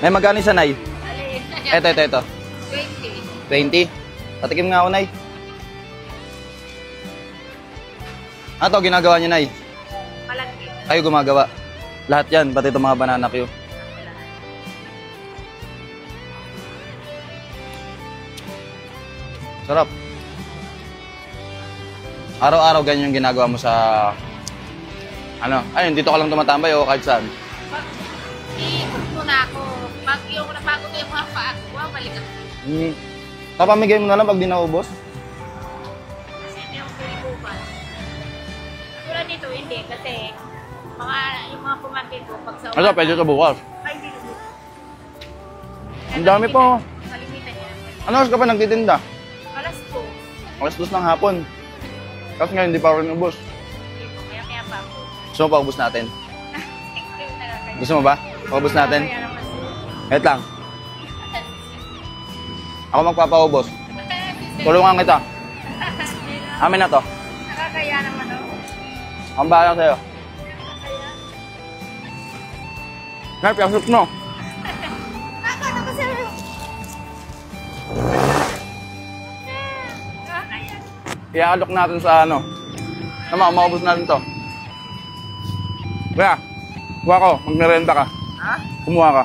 Nay, magkano isa, Nay? Ito. 20. 20? Patikim nga ako, Nay. Ano to, ginagawa niyo, Nay? Malaki. Kayo gumagawa. Lahat yan, pati itong mga banana Q. Sarap. Araw-araw ganyan yung ginagawa mo sa... Ano? Ayun, dito ka lang tumatambay o kahit saan? Iikot muna ako. Pag yung napagod yung mga paa ko, balik ako. Papamigay mo na lang pag di naubos? Kasi hindi ako pwede bukas. Tulad dito, hindi. Kasi yung mga pumangkin ko, pag sa Ano, pwede ito bukas. Ay, hindi na bukas. Ang dami po. Kalimitan niya. Ano oras ka pa nagtitinda? Alas 2. Alas 2 ng hapon. Kasi ngayon, hindi pa rin ubos. Hindi po, maya pa ako. Gusto mo paubos natin? Gusto mo ba? Paubos natin? Wait lang. Ako magpapaubos. Tulungan kita. Amin na to. Nakakaya naman ako. Ang bahala sa'yo. Nay, piyasok mo. Nakakaya ko sa'yo. Nakakaya. Iaalok natin sa ano. Maubos natin to. Kaya, kuha ko. Magmerenda ka. Ha? Kumuha ka.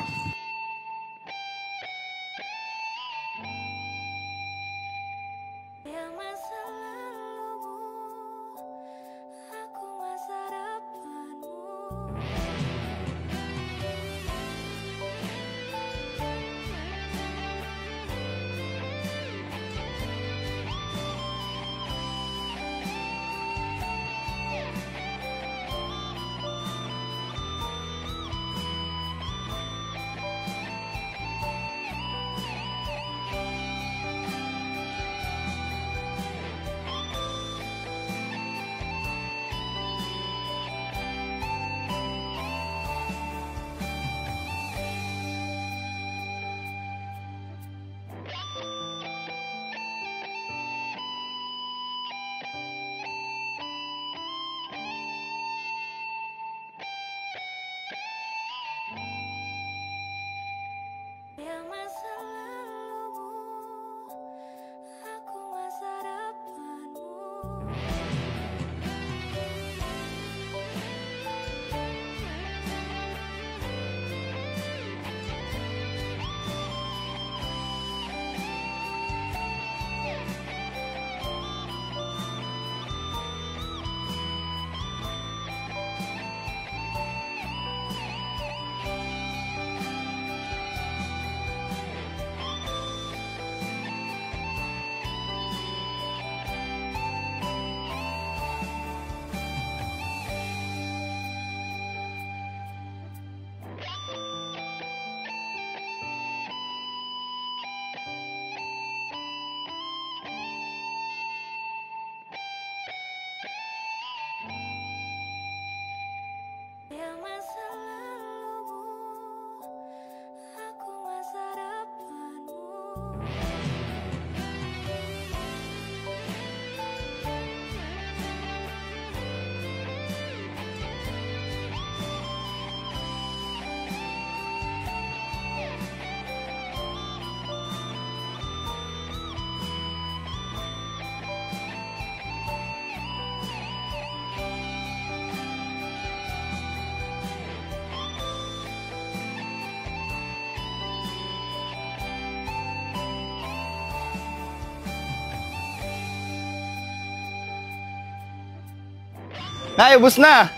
Nay, ubos na!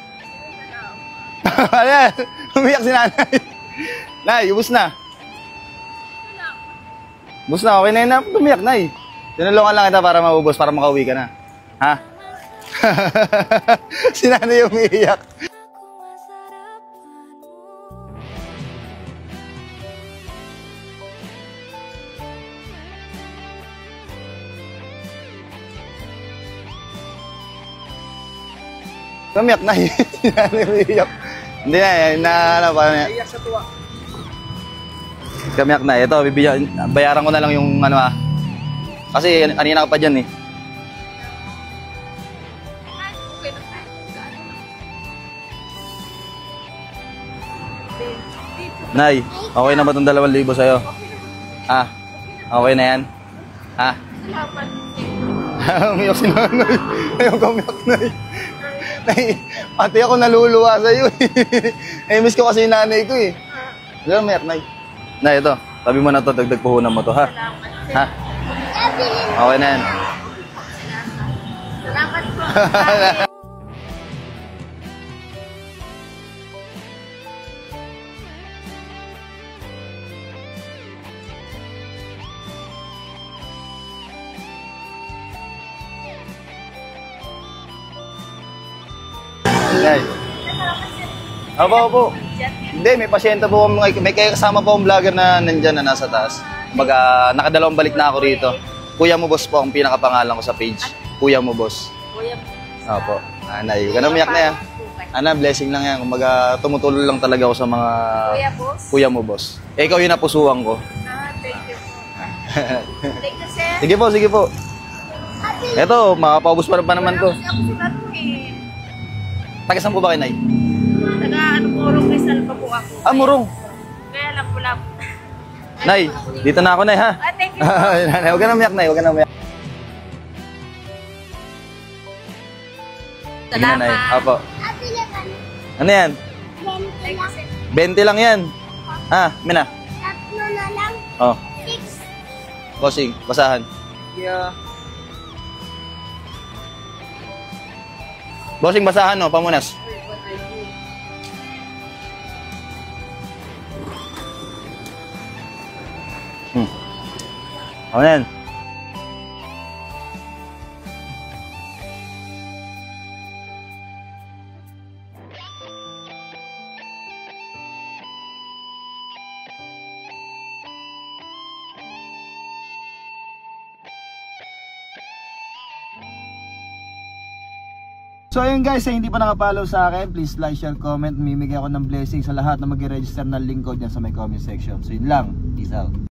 Ayan, umiyak si nanay. Nay, ubos na. Ubos na, okay na yun na. Umiyak, Nay. Tinulungan lang kita para maubos, para makauwi ka na. Ha? Si nanay umiiyak. Umiyak na yun. Umiyak. Hindi na, ano, parang... Iyak sa tuwa. Kamiyak na. Ito, bayaran ko na lang yung ano Kasi kanina ka pa dyan eh. Nay, okay na ba itong 2,000 sa'yo? Ha? Okay na yan? Ha? Salamat. Umiyak si nanay. Ayaw ka umiyak, Nay. Nay, pati ako naluluwa sa'yo eh. Miss ko kasi yung nanay ko eh. Ayaw umiyak, Nay. Nay, ito. Tabi mo na to, dagdag puhunan mo to, ha? Salamat. Ha? Okay na yan. Salamat po. Nay. Opo. Hindi, may pasyente po, may kasama po ang vlogger na nandyan na nasa taas. Nakadalawang balik na ako rito. Kuya mo boss po ang pinakapangalan ko sa page. Kuya mo boss. Kuya. Opo. Nay, huwag ka na umiyak na yan. Ana, blessing lang yan. Kumbaga, tumutulong lang talaga ako sa mga Kuya boss. kuya mo boss. Eh, ikaw yung napusuan ko. Thank you po. Thank you, sir. Sige po. Eto, makapaubos pa naman to. Kasi ako sila to eh. Taga saan po ba kayo, Nay? Taga Murong Rizal pa po ako. Murong. Kaya lang po lang. Nay, dito na ako, Nay, ha? Thank you. Nay, huwag ka na umiyak, Nay. Huwag ka na umiyak. Sige na, Nay. Salamat. Apo. Ano yan? Thank you, sir. 20 lang yan. Mina. Tatlo na lang. Oh, 6. bossing, basahan. Yeah. Bossing, basahan, no? Pamunas. Ano yan? So ayun guys, sa hindi pa nakapollow sa akin, please like, share, comment. Mimigay ako ng blessing sa lahat na mag-register ng link ko dyan sa may comment section. So yun lang. Peace out.